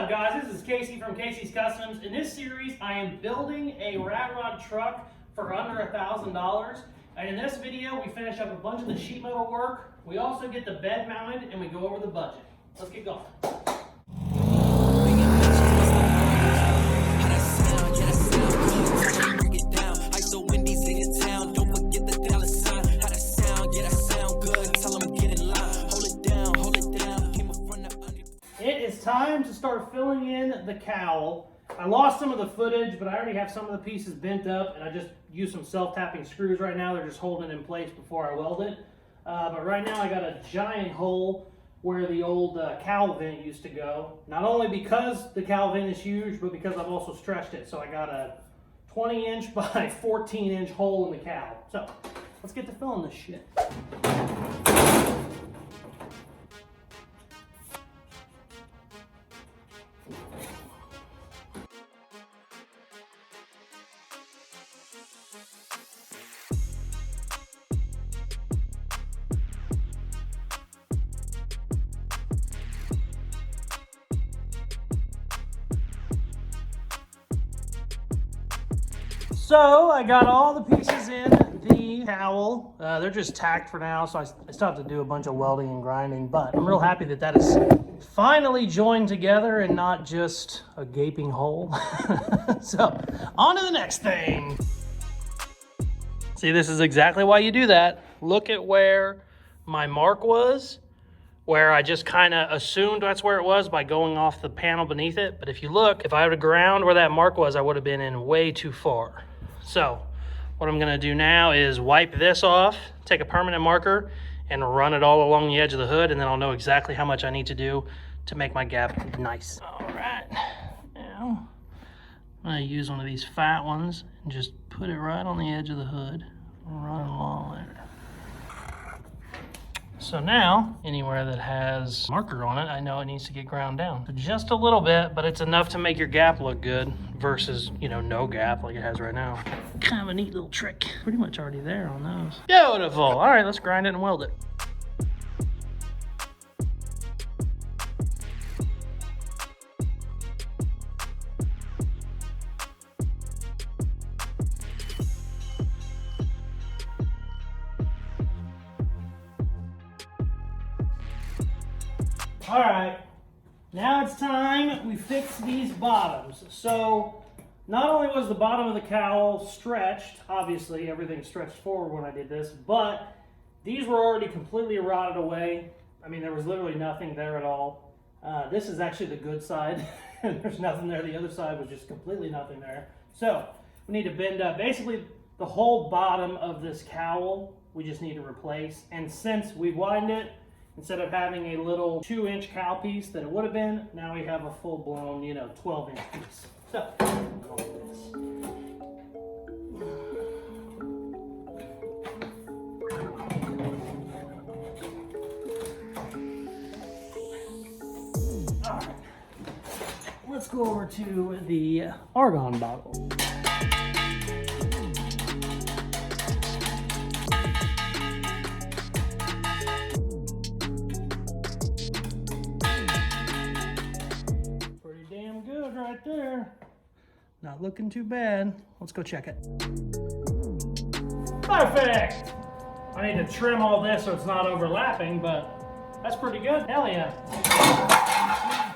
up, guys? This is Casey from Casey's Customs. In this series, I am building a rat rod truck for under $1,000. And in this video, we finish up a bunch of the sheet metal work. We also get the bed mounted and we go over the budget. Let's get going. Time to start filling in the cowl. I lost some of the footage, but I already have some of the pieces bent up, and I just use some self-tapping screws right now. They're just holding it in place before I weld it. But right now I got a giant hole where the old cowl vent used to go. Not only because the cowl vent is huge, but because I've also stretched it. So I got a 20-inch by 14-inch hole in the cowl. So let's get to filling this shit. So I got all the pieces in the cowl. They're just tacked for now, so I still have to do a bunch of welding and grinding, but I'm real happy that that is finally joined together and not just a gaping hole. So on to the next thing. See, this is exactly why you do that. Look at where my mark was, where I just kind of assumed that's where it was by going off the panel beneath it. But if you look, if I would have ground where that mark was, I would have been in way too far. So what I'm gonna do now is wipe this off, take a permanent marker and run it all along the edge of the hood, and then I'll know exactly how much I need to do to make my gap nice. All right, now I'm gonna use one of these fat ones and just put it right on the edge of the hood, run along there. So now, anywhere that has marker on it, I know it needs to get ground down. So just a little bit, but it's enough to make your gap look good versus, you know, no gap like it has right now. Kind of a neat little trick. Pretty much already there on those. Beautiful. All right, let's grind it and weld it. All right, now it's time we fix these bottoms. So not only was the bottom of the cowl stretched, obviously everything stretched forward when I did this, but these were already completely rotted away. I mean, there was literally nothing there at all. This is actually the good side. There's nothing there. The other side was just completely nothing there. So we need to bend up. Basically, the whole bottom of this cowl, we just need to replace. And since we widened it, instead of having a little 2-inch cowl piece that it would have been, now we have a full-blown, 12-inch piece. So, all right, let's go over to the argon bottle. Right there. Not looking too bad. Let's go check it. Perfect! I need to trim all this so it's not overlapping, but that's pretty good. Hell yeah.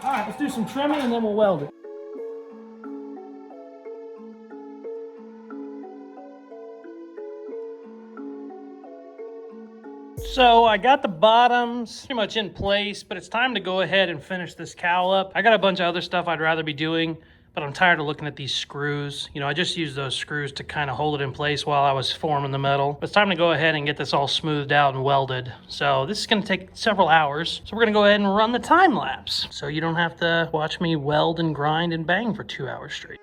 All right, let's do some trimming and then we'll weld it. So I got the bottoms pretty much in place, but it's time to go ahead and finish this cowl up. I got a bunch of other stuff I'd rather be doing, but I'm tired of looking at these screws. I just used those screws to kind of hold it in place while I was forming the metal. But it's time to go ahead and get this all smoothed out and welded. So this is gonna take several hours. So we're gonna go ahead and run the time lapse so you don't have to watch me weld and grind and bang for 2 hours straight.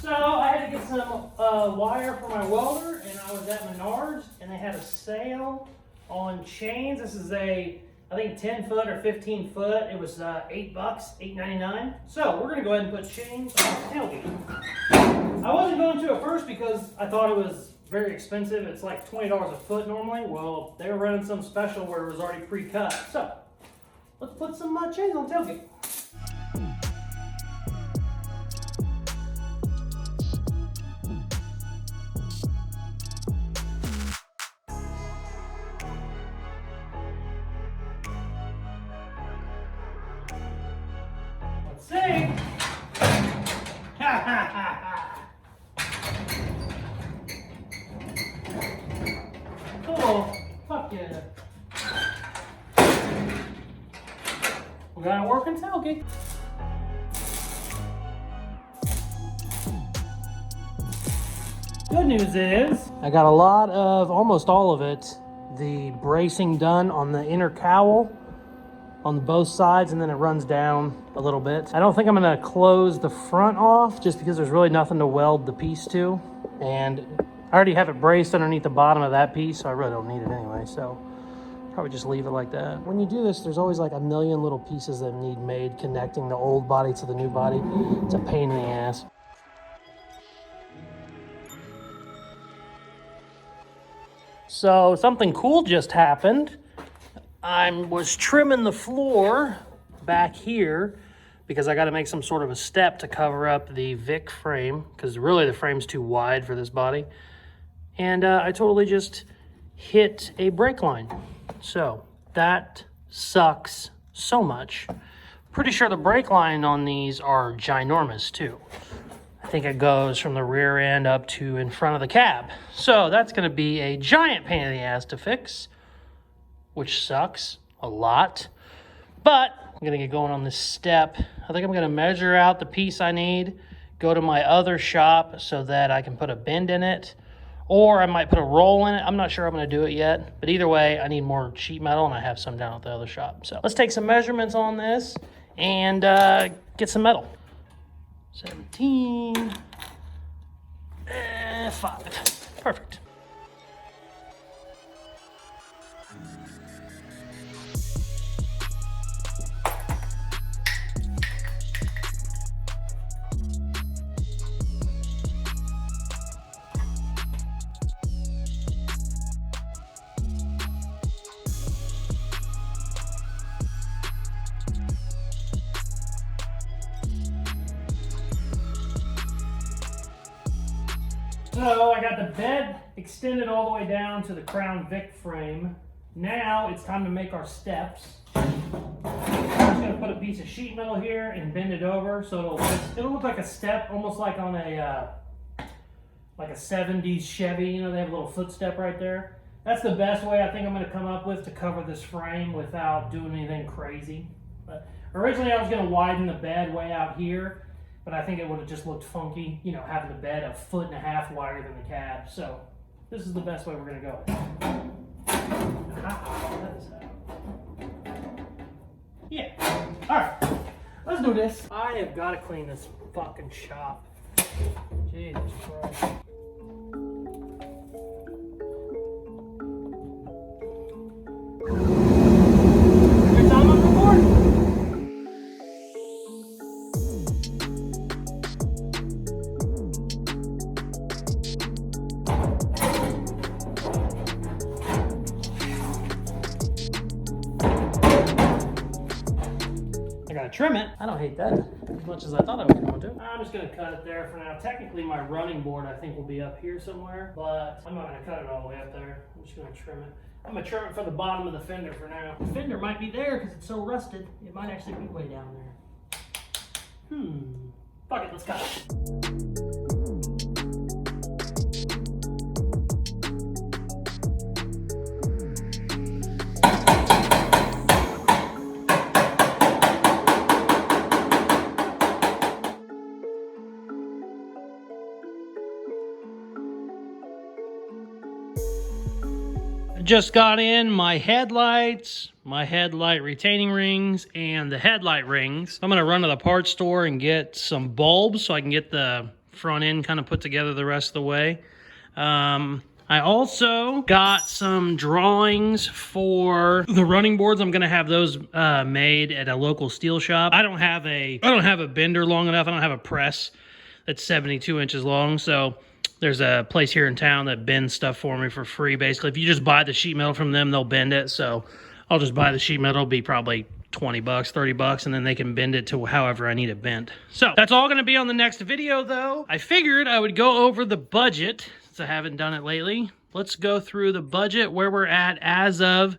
So I had to get some wire for my welder, and I was at Menards, and they had a sale on chains. This is a I think 10 foot or 15 foot. It was $8, $8.99. So we're gonna go ahead and put chains on the tailgate. I wasn't going to at first because I thought it was very expensive. It's like $20 a foot normally. Well, they were running some special where it was already pre-cut. So let's put some chains on the tailgate. Let's see. Cool. Fuck yeah. We got a working tailgate. Good news is, I got a lot of, almost all of it, the bracing done on the inner cowl on both sides, and then it runs down a little bit. I don't think I'm gonna close the front off just because there's really nothing to weld the piece to. And I already have it braced underneath the bottom of that piece, so I really don't need it anyway. So probably just leave it like that. When you do this, there's always like a million little pieces that need made connecting the old body to the new body. It's a pain in the ass. So something cool just happened. I was trimming the floor back here because I got to make some sort of a step to cover up the Vic frame because really the frame's too wide for this body. And I totally just hit a brake line. So that sucks so much. Pretty sure the brake line on these are ginormous too. I think it goes from the rear end up to in front of the cab. So that's going to be a giant pain in the ass to fix, which sucks a lot. But I'm going to get going on this step. I think I'm going to measure out the piece I need, go to my other shop so that I can put a bend in it, or I might put a roll in it. I'm not sure I'm going to do it yet, but either way, I need more sheet metal, and I have some down at the other shop. So let's take some measurements on this and get some metal. 17, 5. Perfect. So I got the bed extended all the way down to the Crown Vic frame. Now it's time to make our steps. I'm just going to put a piece of sheet metal here and bend it over so it'll look like a step, almost like on a 70s Chevy. You know, they have a little footstep right there. That's the best way I think I'm going to come up with to cover this frame without doing anything crazy. But originally I was going to widen the bed way out here, but I think it would have just looked funky, you know, having the bed 1.5 foot wider than the cab. So this is the best way we're going to go. Yeah. All right. Let's do this. I have got to clean this fucking shop. Jesus Christ. Every time I'm recording. I gotta trim it. I don't hate that as much as I thought I was going to. I'm just gonna cut it there for now. Technically my running board I think will be up here somewhere, but I'm not gonna cut it all the way up there. I'm just gonna trim it. I'm gonna trim it for the bottom of the fender for now. The fender might be there because it's so rusted. It might actually be way down there. Fuck it, let's cut it. Just got in my headlights, my headlight retaining rings, and the headlight rings. I'm gonna run to the parts store and get some bulbs so I can get the front end kind of put together the rest of the way. I also got some drawings for the running boards. I'm gonna have those made at a local steel shop. I don't have a bender long enough. I don't have a press that's 72 inches long. So there's a place here in town that bends stuff for me for free. Basically, if you just buy the sheet metal from them, they'll bend it. So I'll just buy the sheet metal. It'll be probably 20 bucks, 30 bucks, and then they can bend it to however I need it bent. So that's all gonna be on the next video though. I figured I would go over the budget since I haven't done it lately. Let's go through the budget where we're at as of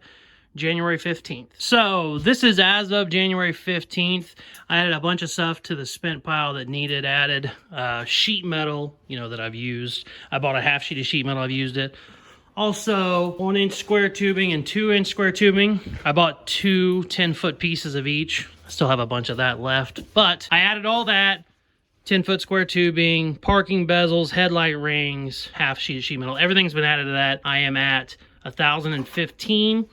January 15th. So this is as of January 15th. I added a bunch of stuff to the spent pile that needed added. Sheet metal, you know, that I've used. I bought a half sheet of sheet metal, I've used it. Also, 1-inch square tubing and 2-inch square tubing. I bought two 10-foot pieces of each. I still have a bunch of that left, but I added all that. 10-foot square tubing, parking bezels, headlight rings, half sheet of sheet metal. Everything's been added to that. I am at 1,015.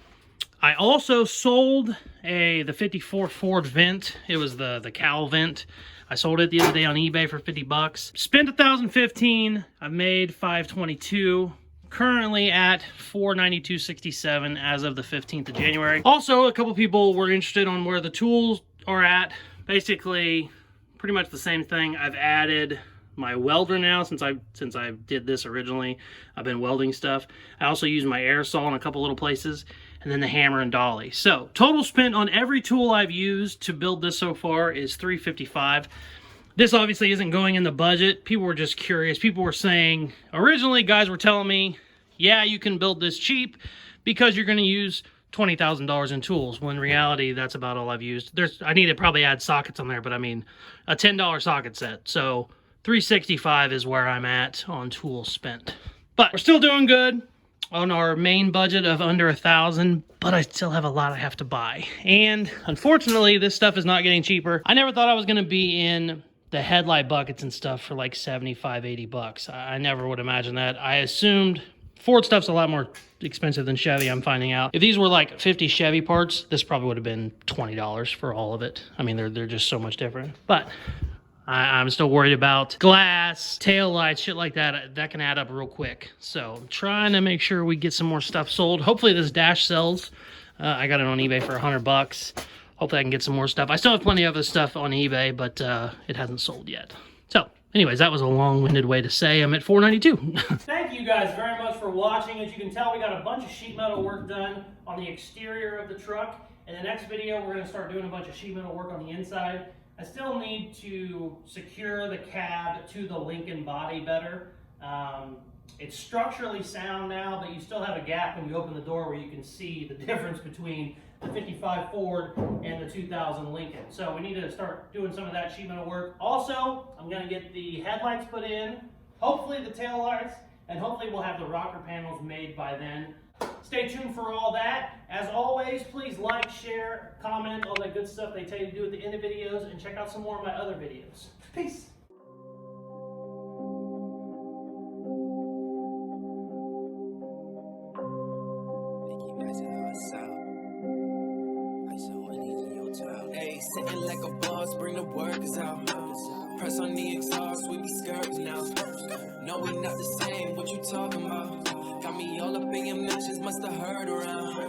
I also sold the 54 Ford vent. It was the cowl vent. I sold it the other day on eBay for 50 bucks. Spent 1,015. I've made 522. Currently at 492.67 as of the 15th of January. Also, a couple people were interested on where the tools are at. Basically, pretty much the same thing. I've added my welder now since I did this originally. I've been welding stuff. I also use my air saw in a couple little places, and then the hammer and dolly. So total spent on every tool I've used to build this so far is $355. This obviously isn't going in the budget. People were just curious. People were saying, originally guys were telling me, yeah, you can build this cheap because you're gonna use $20,000 in tools, when in reality, that's about all I've used. I need to probably add sockets on there, but I mean, a $10 socket set. So $365 is where I'm at on tools spent. But we're still doing good on our main budget of under 1,000, but I still have a lot I have to buy. And unfortunately, this stuff is not getting cheaper. I never thought I was gonna be in the headlight buckets and stuff for like 75, 80 bucks. I never would imagine that. I assumed Ford stuff's a lot more expensive than Chevy, I'm finding out. If these were like 50 Chevy parts, this probably would have been $20 for all of it. I mean, they're just so much different. But I'm still worried about glass, tail lights, shit like that. That can add up real quick. So I'm trying to make sure we get some more stuff sold. Hopefully this dash sells. I got it on eBay for 100 bucks. Hopefully I can get some more stuff. I still have plenty of other stuff on eBay, but it hasn't sold yet. So anyways, that was a long-winded way to say I'm at 492. Thank you guys very much for watching. As you can tell, we got a bunch of sheet metal work done on the exterior of the truck. In the next video, we're going to start doing a bunch of sheet metal work on the inside. I still need to secure the cab to the Lincoln body better. It's structurally sound now, but you still have a gap when you open the door where you can see the difference between the 55 Ford and the 2000 Lincoln. So we need to start doing some of that sheet metal work. Also, I'm going to get the headlights put in, hopefully the tail lights, and hopefully we'll have the rocker panels made by then. Stay tuned for all that. As always, please like, share, comment, all that good stuff they tell you to do at the end of videos, and check out some more of my other videos. Peace. Sitting like a boss, bring the workers out. Press on the exhaust, we be skirts now. No, we not the same, what you talking about? Got me all up in your mentions, must have heard around.